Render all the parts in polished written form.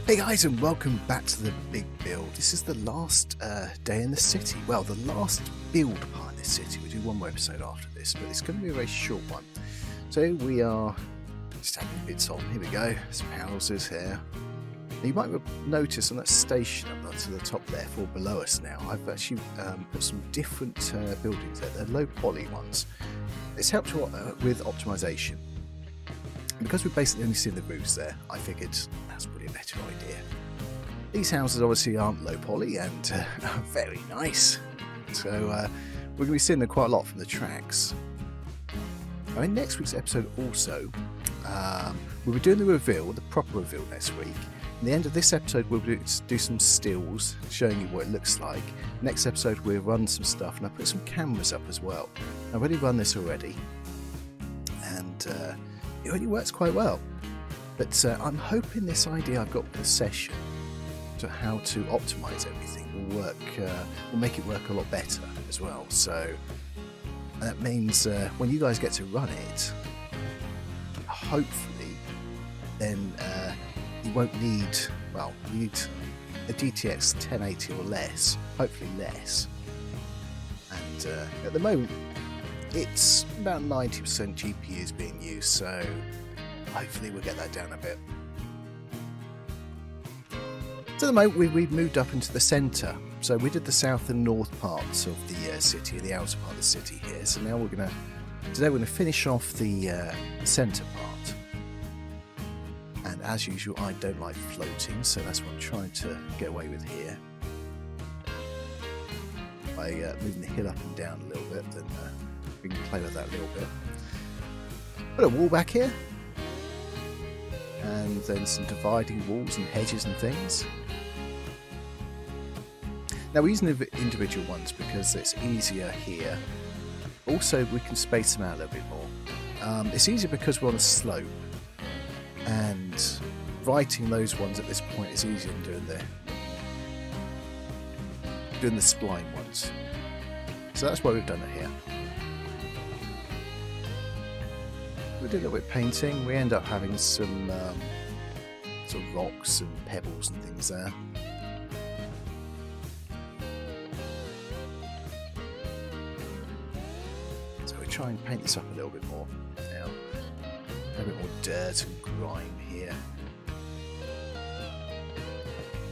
Hey guys, and welcome back to the big build. This is the last day in the city. Well, the last build part of this city. We do one more episode after this, but it's going to be a very short one. So we are just adding bits on. Here we go. Some houses here. Now, you might notice on that station up to the top there, or below us now, I've actually put some different buildings there. They're low poly ones. It's helped with optimization. Because we've basically only seen the roofs there, I figured that's probably a better idea. These houses obviously aren't low poly and are very nice, so we're going to be seeing them quite a lot from the tracks. Now, in next week's episode also, we'll be doing the reveal, the proper reveal next week. At the end of this episode we'll do some stills showing you what it looks like. Next episode we'll run some stuff and I'll put some cameras up as well. I've already run this already, and it really works quite well, but I'm hoping this idea I've got with the session to how to optimize everything will work, will make it work a lot better as well. So that means when you guys get to run it, hopefully then you won't need, well, you need a GTX 1080 or less, hopefully less, and at the moment it's about 90% GPUs being used, so hopefully we'll get that down a bit. So at the moment we've moved up into the centre, so we did the south and north parts of the city, the outer part of the city here, so now today we're going to finish off the centre part. And as usual I don't like floating, so that's what I'm trying to get away with here. By moving the hill up and down a little bit, then we can play with that a little bit. Put a wall back here, and then some dividing walls and hedges and things. Now we're using individual ones because it's easier here. Also we can space them out a little bit more. It's easier because we're on a slope, and writing those ones at this point is easier than doing the spline ones. So that's why we've done it here. We did a little bit of painting. We end up having some sort of rocks and pebbles and things there. So we try and paint this up a little bit more now. A bit more dirt and grime here.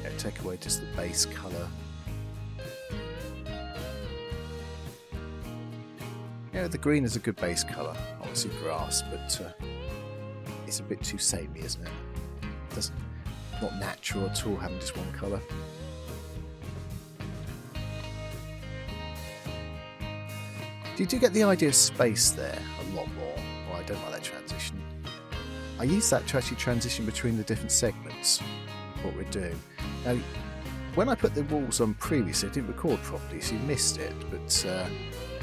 Yeah, take away just the base colour. Yeah, the green is a good base colour, obviously grass, but it's a bit too samey, isn't it? Not natural at all having just one colour. You do get the idea of space there a lot more. Well, I don't like that transition. I use that to actually transition between the different segments, what we're doing. Now, when I put the walls on previously, I didn't record properly, so you missed it, but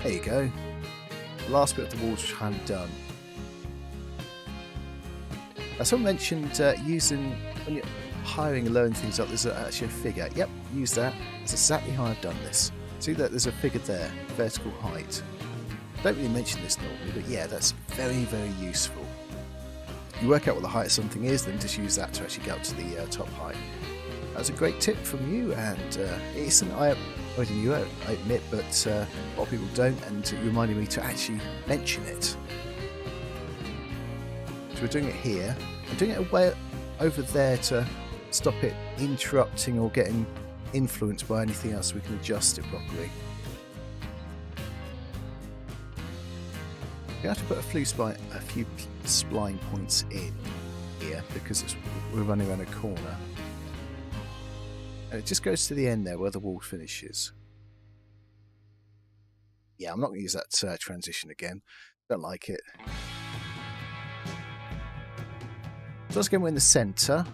there you go. Last bit of the walls which I haven't done. Now, someone mentioned using, when you're hiring and loading things up, there's actually a figure. Yep, use that. That's exactly how I've done this. See that there's a figure there, vertical height. I don't really mention this normally, but yeah, that's very, very useful. You work out what the height of something is, then just use that to actually get up to the top height. That's a great tip from you, and it's something I admit, but a lot of people don't, and it reminded me to actually mention it. So we're doing it here. I'm doing it away over there to stop it interrupting or getting influenced by anything else, so we can adjust it properly. We have to put a few spline points in here because we're running around a corner. And it just goes to the end there where the wall finishes. Yeah, I'm not going to use that transition again. Don't like it. So let's go in the centre.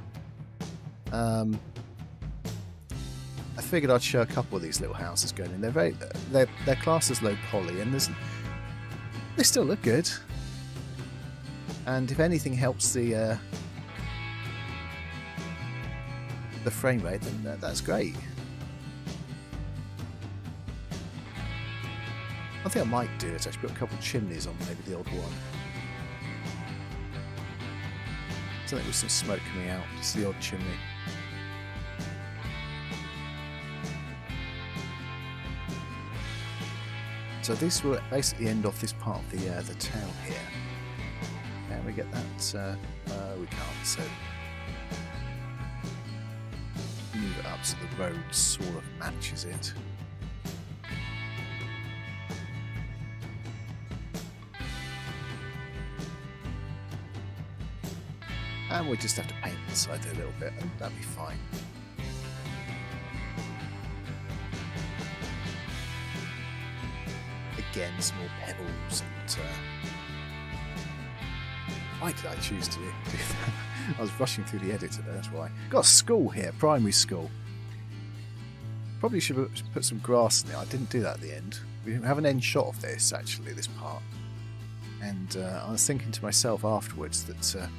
I figured I'd show a couple of these little houses going in. They're classed as low poly, and they still look good. And if anything helps the frame rate, then that's great. One thing I might do is actually put a couple of chimneys on maybe the odd one. Something with some smoke coming out, just the odd chimney. So this will basically end off this part of the town here. Can we get that? We can't, so move it up so the road sort of matches it. And we just have to paint inside there a little bit, and that'll be fine. Again, some more pebbles and why did I choose to do that? I was rushing through the editor, that's why. Got a school here, primary school. Probably should have put some grass in there. I didn't do that at the end. We have an end shot of this, actually, this part. And I was thinking to myself afterwards that a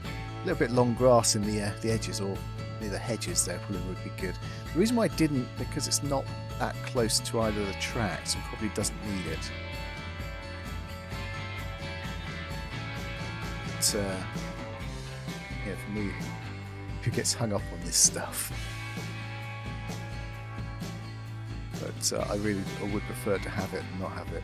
little bit long grass in the edges or near the hedges there probably would be good. The reason why I didn't, because it's not that close to either of the tracks and probably doesn't need it. But, yeah, for me, who gets hung up on this stuff. But I would prefer to have it and not have it.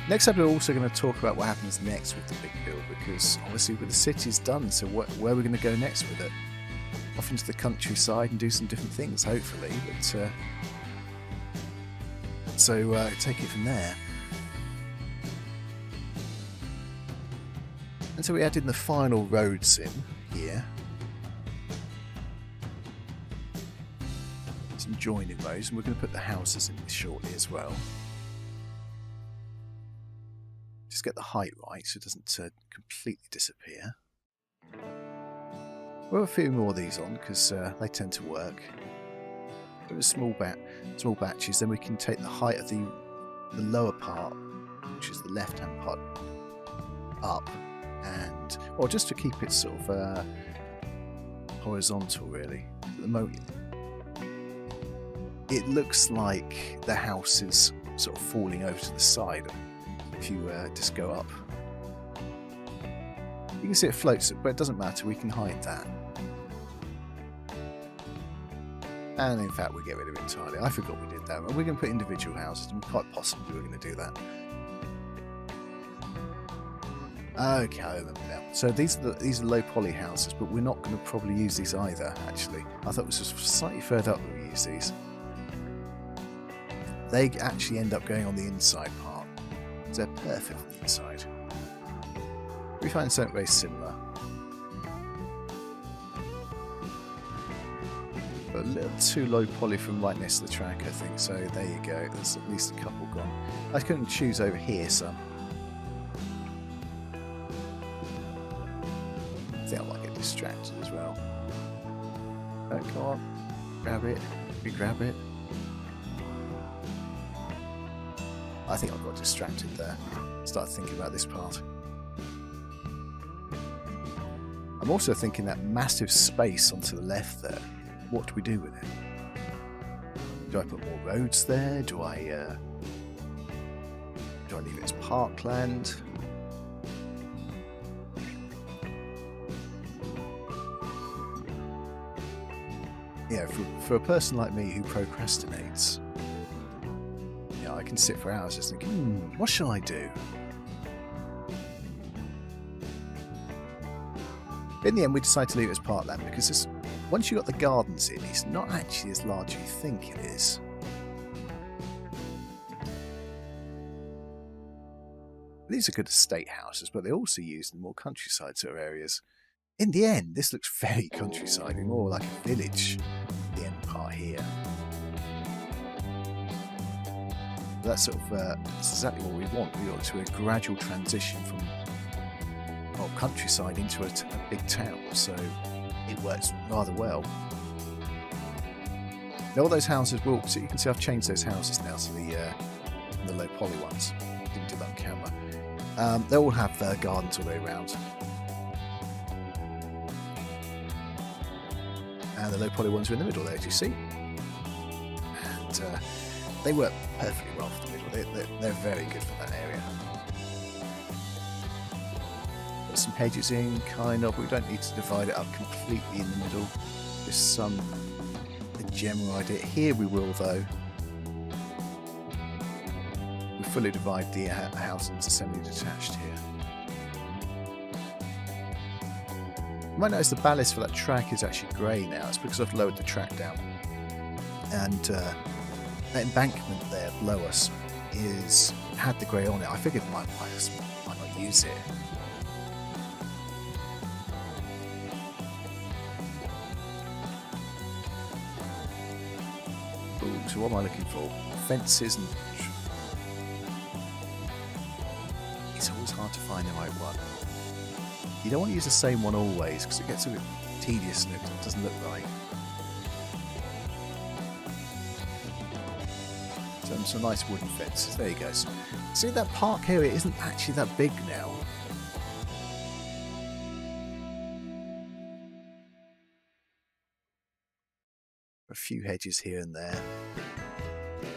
Next up, we're also going to talk about what happens next with the big build, because obviously with the city's done, so where are we going to go next with it? Off into the countryside and do some different things, hopefully. But so take it from there. And so we added the final roads in here. Some joining rows, and we're going to put the houses in shortly as well. Just get the height right so it doesn't completely disappear. We'll have a few more of these on because they tend to work. Put a small batches, then we can take the height of the lower part, which is the left-hand part, up, and well, just to keep it sort of horizontal, really. At the moment, it looks like the house is sort of falling over to the side. If you just go up, you can see it floats, but it doesn't matter, we can hide that. And in fact, we get rid of it entirely. I forgot we did that. We're going to put individual houses, and quite possibly we're going to do that. Okay, I remember now. So these are low poly houses, but we're not going to probably use these either, actually. I thought this was slightly further up that we use these. They actually end up going on the inside part. They're perfect on the inside. We find something very similar. But a little too low poly from right next to the track, I think. So there you go. There's at least a couple gone. I couldn't choose over here some. I think I might get distracted as well. Oh, come on. Grab it. We grab it. I think I got distracted there. Started thinking about this part. I'm also thinking that massive space onto the left there. What do we do with it? Do I put more roads there? Do I leave it as parkland? Yeah, for a person like me who procrastinates, I can sit for hours just thinking, what shall I do? In the end, we decided to leave it as parkland because once you've got the gardens in, it's not actually as large as you think it is. These are good estate houses, but they're also used in more countryside sort of areas. In the end, this looks very countryside, more like a village, the end part here. That's sort of that's exactly what we want. We want to a gradual transition from countryside into a big town, so it works rather well. Now all those houses so you can see I've changed those houses now to the low poly ones. Didn't do that on camera. They all have gardens all the way around, and the low poly ones are in the middle there, as you see, and they work perfectly well for the middle. They're very good for that area. Put some hedges in, kind of. We don't need to divide it up completely in the middle. Just a general idea. Here we will, though. fully divide the housings semi-detached here. You might notice the ballast for that track is actually grey now. It's because I've lowered the track down. And that embankment there below us had the grey on it. I figured might not use it. Ooh, so what am I looking for? Fences and... It's always hard to find the right one. You don't want to use the same one always because it gets a bit tedious and it doesn't look right. Some nice wooden fences. There you go. See, that park area isn't actually that big now. A few hedges here and there.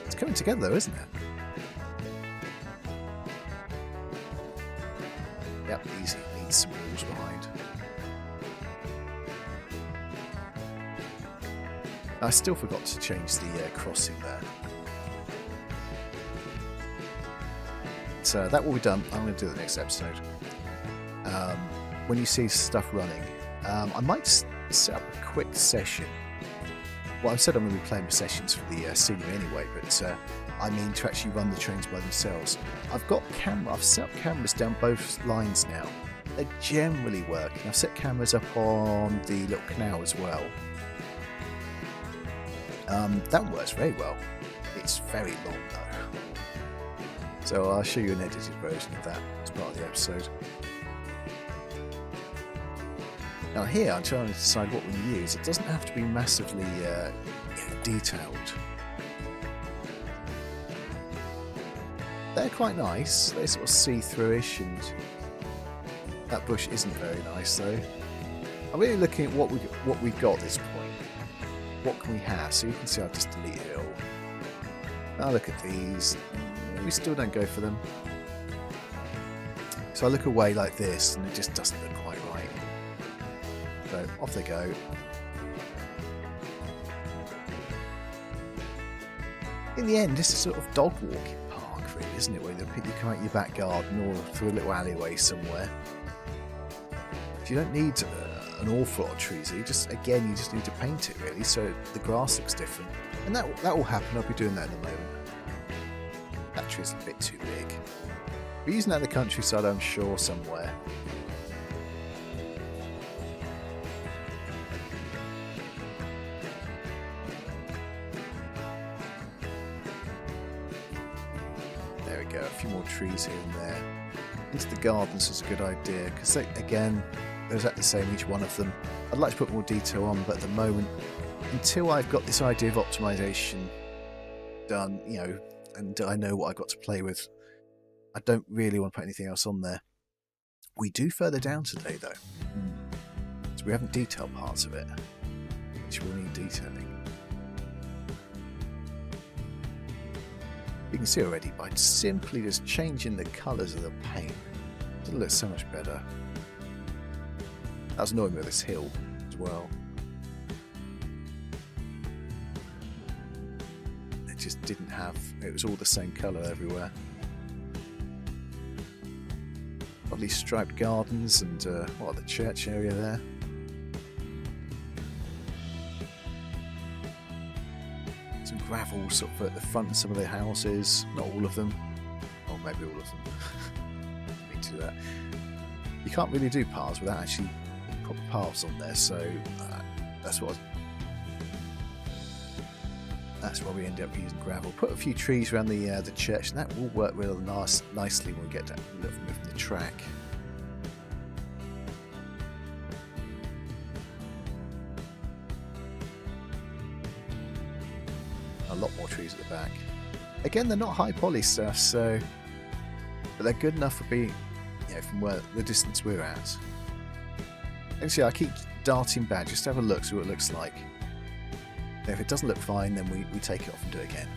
It's coming together though, isn't it? Yep, easy. Needs some walls behind. I still forgot to change the crossing there. So that will be done. I'm going to do it the next episode. When you see stuff running, I might set up a quick session. Well, I've said I'm going to be playing with sessions for the scenery anyway, but I mean to actually run the trains by themselves. I've set up cameras down both lines now. They generally work. And I've set cameras up on the little canal as well. That works very well. It's very long though. So I'll show you an edited version of that as part of the episode. Now here I'm trying to decide what we use. It doesn't have to be massively detailed. They're quite nice. They're sort of see-through-ish, and that bush isn't very nice though. I'm really looking at what we've got at this point. What can we have? So you can see I've just deleted it all. Now look at these. We still don't go for them. So I look away like this and it just doesn't look quite right. So off they go. In the end, this is sort of dog walking park really, isn't it? Where you come out your back garden or through a little alleyway somewhere. You don't need an awful lot of trees. You just need to paint it really so the grass looks different. And that will happen. I'll be doing that in a moment. That tree's a bit too big. We're using that in the countryside, I'm sure, somewhere. There we go, a few more trees here and there. Into the gardens is a good idea, because again, they're exactly the same, each one of them. I'd like to put more detail on, but at the moment, until I've got this idea of optimization done, and I know what I've got to play with, I don't really want to put anything else on there. We do further down today though. So we haven't detailed parts of it, which will need detailing. You can see already by simply just changing the colours of the paint, it looks so much better. That was annoying with this hill as well. Just didn't have, it was all the same colour everywhere. Lovely striped gardens and the church area there. Some gravel sort of at the front of some of the houses, not all of them, or maybe all of them. I need to do that. You can't really do paths without actually proper paths on there, so that's why we end up using gravel. Put a few trees around the church, and that will work real nicely when we get down from the track. A lot more trees at the back. Again, they're not high poly stuff, but they're good enough for being, from where the distance we're at. Actually, I keep darting back just to have a look, see what it looks like. If it doesn't look fine, then we take it off and do it again.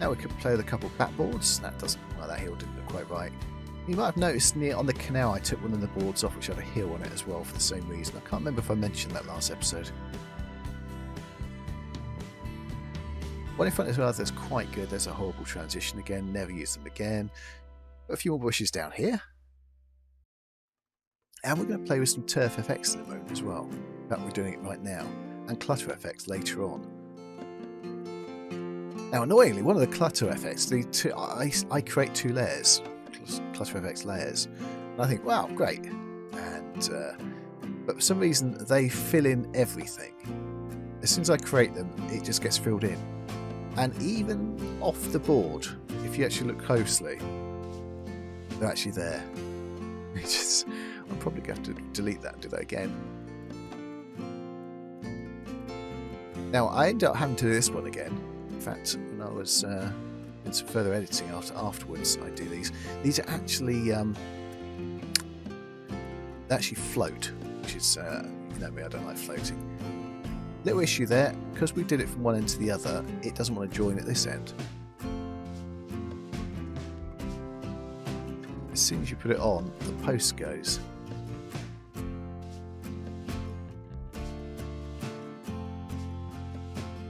Now we can play with a couple of backboards. That hill didn't look quite right. You might have noticed on the canal I took one of the boards off, which had a hill on it as well for the same reason. I can't remember if I mentioned that last episode. One in front as well, that's quite good. There's a horrible transition again. Never use them again. Got a few more bushes down here. And we're going to play with some turf FX in a moment as well. In fact, we're doing it right now. And clutter FX later on. Now, annoyingly, one of the clutter FX, I create 2 layers, clutter FX layers. And I think, wow, great. And but for some reason, they fill in everything. As soon as I create them, it just gets filled in. And even off the board, if you actually look closely, they're actually there. I'm probably going to have to delete that and do that again. Now, I ended up having to do this one again. In fact, when I was in some further editing afterwards, I do these. These are actually they actually float, which is you know me, I don't like floating. Little issue there, because we did it from one end to the other, it doesn't want to join at this end. As soon as you put it on, the post goes.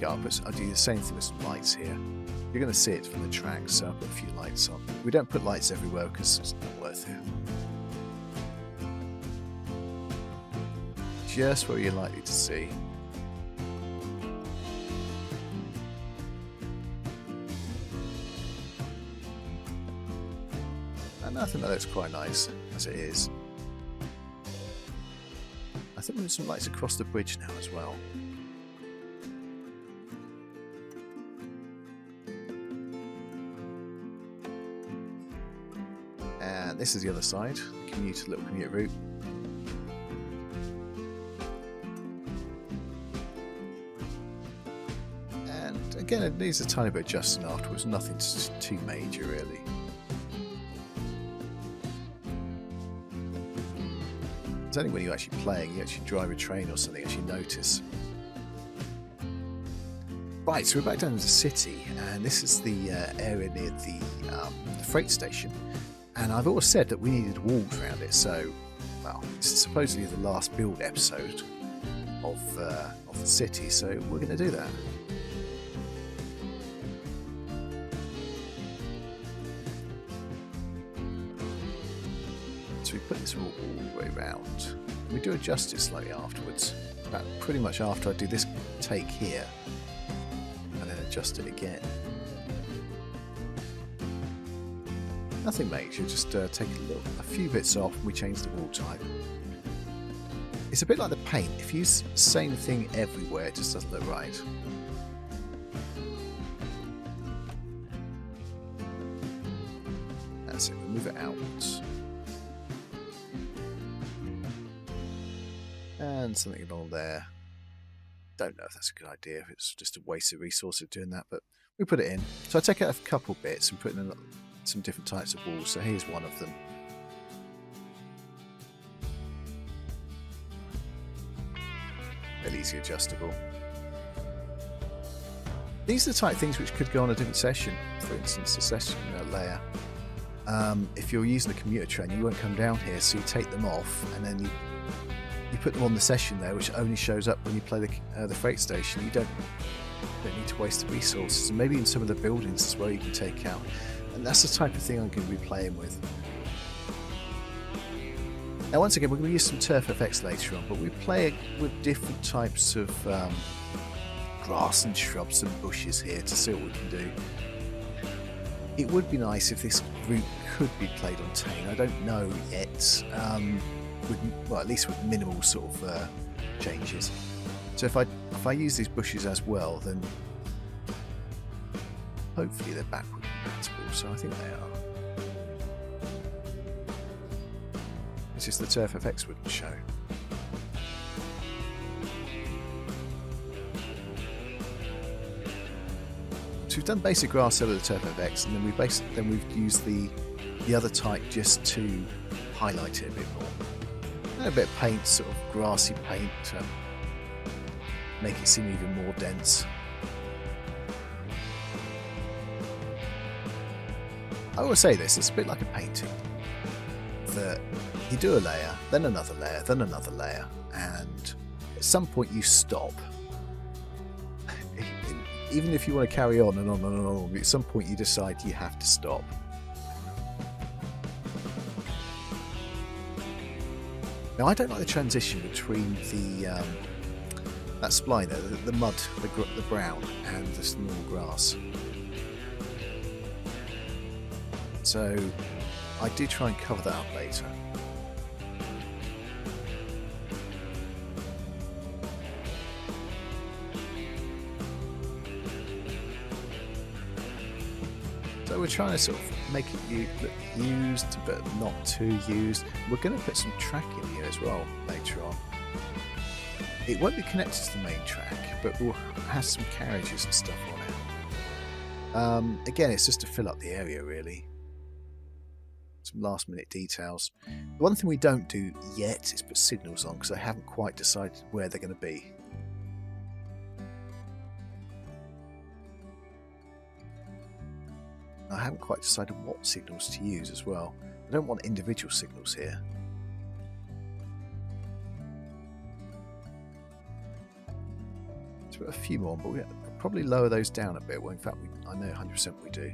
I'll do the same thing with some lights here. You're going to see it from the track, so I'll put a few lights on. We don't put lights everywhere because it's not worth it. Just where you're likely to see. And I think that looks quite nice as it is. I think there's some lights across the bridge now as well. And this is the other side, the little commute route. And again, it needs a tiny bit of adjusting afterwards, nothing too major really. It's only when you're actually playing, you actually drive a train or something, actually notice. Right, so we're back down to the city, and this is the area near the freight station. And I've always said that we needed walls around it, so, well, this is supposedly the last build episode of the city, so we're going to do that. So we put this all the way around. We do adjust it slightly afterwards, about pretty much after I do this take here, and then adjust it again. Nothing major, just take a few bits off and we change the wall type. It's a bit like the paint. If you use the same thing everywhere, it just doesn't look right. That's it, we'll move it out. And something along there. Don't know if that's a good idea, if it's just a waste of resources doing that, but we put it in. So I take out a couple bits and put in some different types of walls, so here's one of them. They're easy adjustable. These are the type of things which could go on a different session. For instance, the session layer. If you're using a commuter train, you won't come down here, so you take them off and then you put them on the session there, which only shows up when you play the freight station. You don't need to waste the resources, and maybe in some of the buildings as well you can take out. And that's the type of thing I'm going to be playing with. Now once again, we're going to use some turf effects later on, but we play with different types of grass and shrubs and bushes here to see what we can do. It would be nice if this route could be played on Tane. I don't know yet, well, at least with minimal sort of changes. So if I use these bushes as well, then hopefully they're backward compatible, so I think they are. It's just the turf effects wouldn't show. So we've done basic grass over the turf effects, and then we've used the other type just to highlight it a bit more. And a bit of paint, sort of grassy paint, to make it seem even more dense. I always say this, it's a bit like a painting. That you do a layer, then another layer, then another layer, and at some point you stop. even if you want to carry on and on and on, at some point you decide you have to stop. Now, I don't like the transition between the that spline there, the mud, the brown, and this normal grass. So I do try and cover that up later. So we're trying to sort of make it look used, but not too used. We're going to put some track in here as well later on. It won't be connected to the main track, but we'll have some carriages and stuff on it. Again, it's just to fill up the area, really. Some last minute details. The one thing we don't do yet is put signals on, because I haven't quite decided where they're going to be. I haven't quite decided what signals to use as well. I don't want individual signals here. Let's put a few more, but we'll probably lower those down a bit. Well, in fact, I know 100% we do.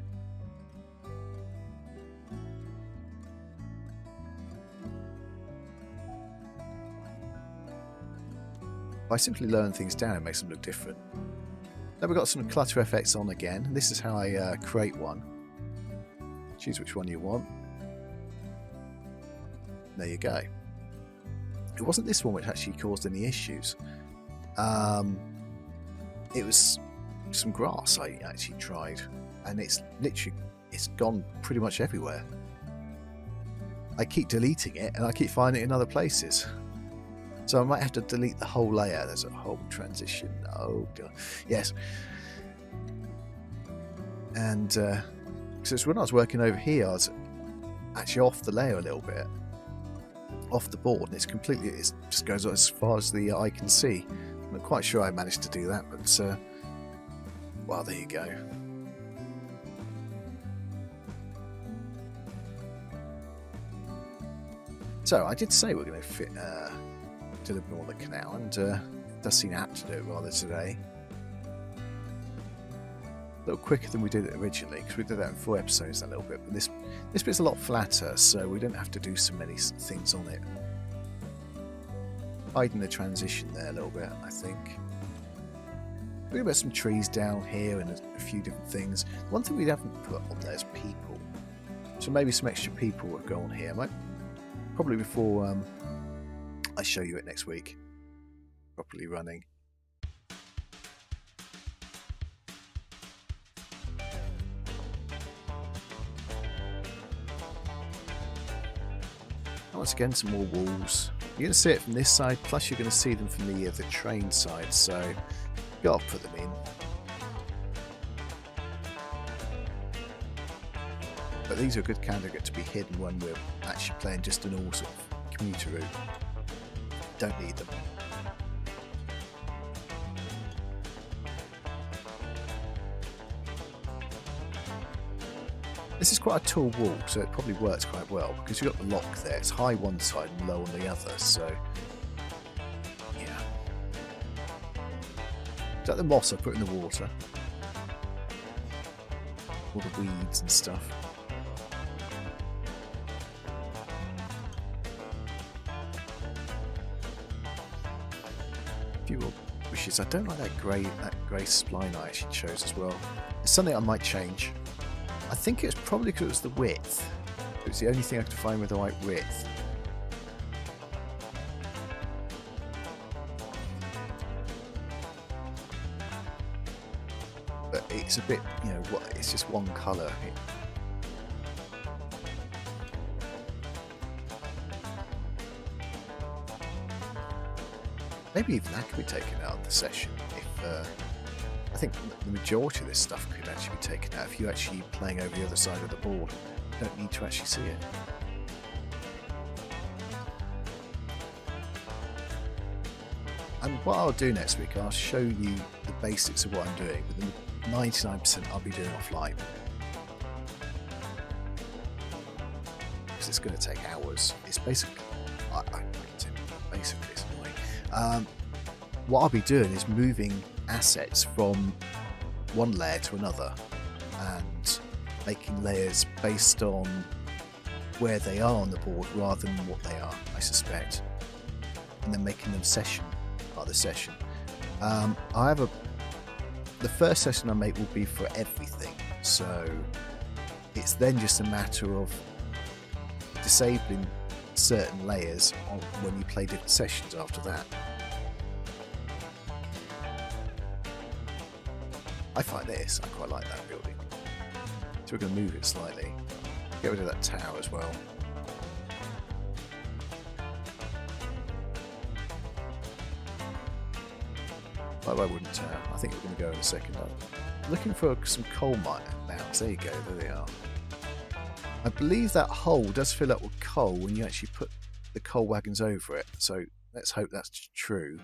By simply lowering things down, it makes them look different. Then we've got some clutter effects on again. This is how I create one. Choose which one you want. There you go. It wasn't this one which actually caused any issues. It was some grass I actually tried, and it's gone pretty much everywhere. I keep deleting it, and I keep finding it in other places. So I might have to delete the whole layer. There's a whole transition. Oh god, yes. And because when I was working over here, I was actually off the layer a little bit, off the board, and it just goes as far as the eye can see. I'm not quite sure I managed to do that, but well, there you go. So I did say we're going to fit deliver on the canal, and it does seem apt to do it rather today. A little quicker than we did it originally, because we did that in 4 episodes a little bit, but this bit's a lot flatter, so we don't have to do so many things on it. Hiding the transition there a little bit, I think. We're going to put some trees down here and a few different things. One thing we haven't put on there is people, so maybe some extra people will go on here. Probably before I show you it next week, properly running. Once again, some more walls. You're going to see it from this side, plus you're going to see them from the Trainz side, so you've got to put them in. But these are a good candidate to be hidden when we're actually playing just an all sort of commuter route. Don't need them. This is quite a tall wall, so it probably works quite well, because you've got the lock there. It's high one side and low on the other, so yeah. Is that the moss I put in the water? All the weeds and stuff. A few more bushes. I don't like that grey spline I actually chose as well. It's something I might change. I think it's probably because it was the width. It was the only thing I could find with the right width. But it's a bit, you know, it's just one colour. Maybe even that could be taken out of the session if I think the majority of this stuff could actually be taken out if you're actually playing over the other side of the board. You don't need to actually see it. And what I'll do next week, I'll show you the basics of what I'm doing, but the 99% I'll be doing offline. Because it's going to take hours. It's basically, basically it's annoying. What I'll be doing is moving assets from one layer to another and making layers based on where they are on the board rather than what they are, I suspect, and then making them part of the session. The first session I make will be for everything, so it's then just a matter of disabling certain layers when you play different sessions after that. I find this, I quite like that building. So we're going to move it slightly. Get rid of that tower as well. Why wouldn't tower? I think we're going to go in a second. Looking for some coal mounds. There you go, there they are. I believe that hole does fill up with coal when you actually put the coal wagons over it, so let's hope that's true.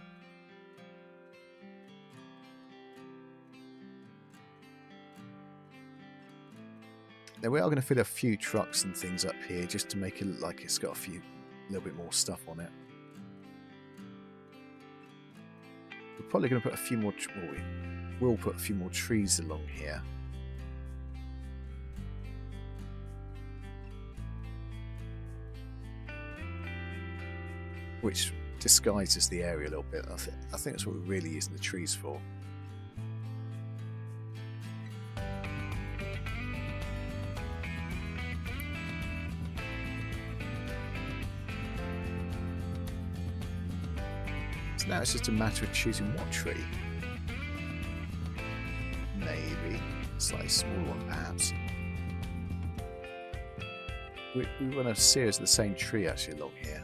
Now we are going to fit a few trucks and things up here just to make it look like it's got a little bit more stuff on it. We're probably going to put a few more. We'll put a few more trees along here. Which disguises the area a little bit. I think that's what we're really using the trees for. So now it's just a matter of choosing what tree. Maybe a slightly smaller one, perhaps. We run a series of the same tree actually along here.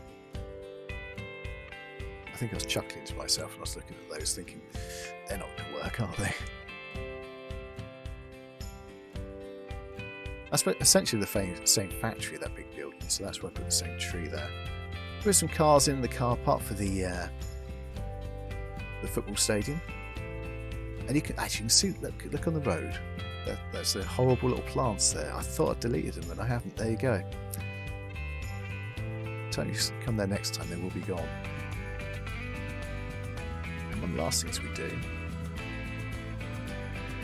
I think I was chuckling to myself when I was looking at those, thinking they're not going to work, are they? That's essentially the same factory, that big building, so that's why I put the same tree there. Put some cars in the car park for the football stadium, and you can see. Look on the road. There's the horrible little plants there. I thought I'd deleted them, and I haven't. There you go. So you come there next time, they will be gone. And one of the last things we do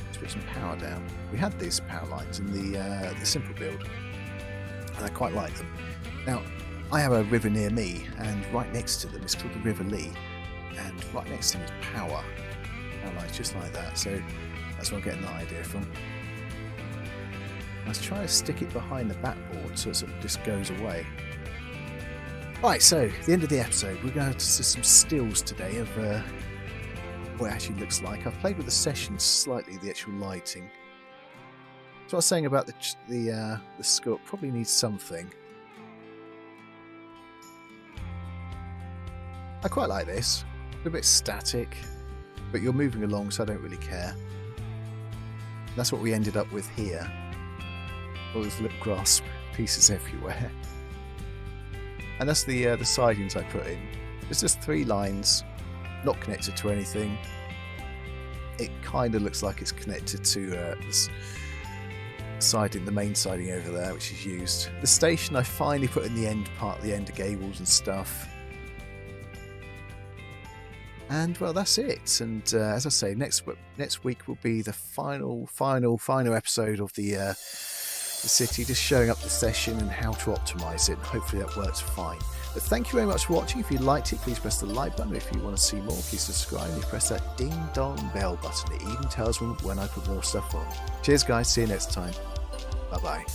is put some power down. We had these power lines in the simple build, and I quite like them. Now I have a river near me, and right next to them it's called the River Lee. And right next to them is power lines just like that, so that's where I'm getting that idea from. Let's try to stick it behind the backboard so it sort of just goes away. Right, so the end of the episode, we're going to see some stills today of what it actually looks like. I've played with the session slightly, the actual lighting. So I was saying about the sculpt probably needs something. I quite like this. A bit static, but you're moving along, so I don't really care. That's what we ended up with here. All those little grass pieces everywhere. And that's the sidings I put in. It's just 3 lines, not connected to anything. It kind of looks like it's connected to this siding, the main siding over there, which is used. The station I finally put in the end part, the end gables and stuff. And well, that's it. And as I say, next week will be the final episode of the city, just showing up the session and how to optimize it. Hopefully that works fine. But thank you very much for watching. If you liked it, please press the like button. If you want to see more, please subscribe and press that ding dong bell button. It even tells me when I put more stuff on. Cheers guys, see you next time. Bye bye.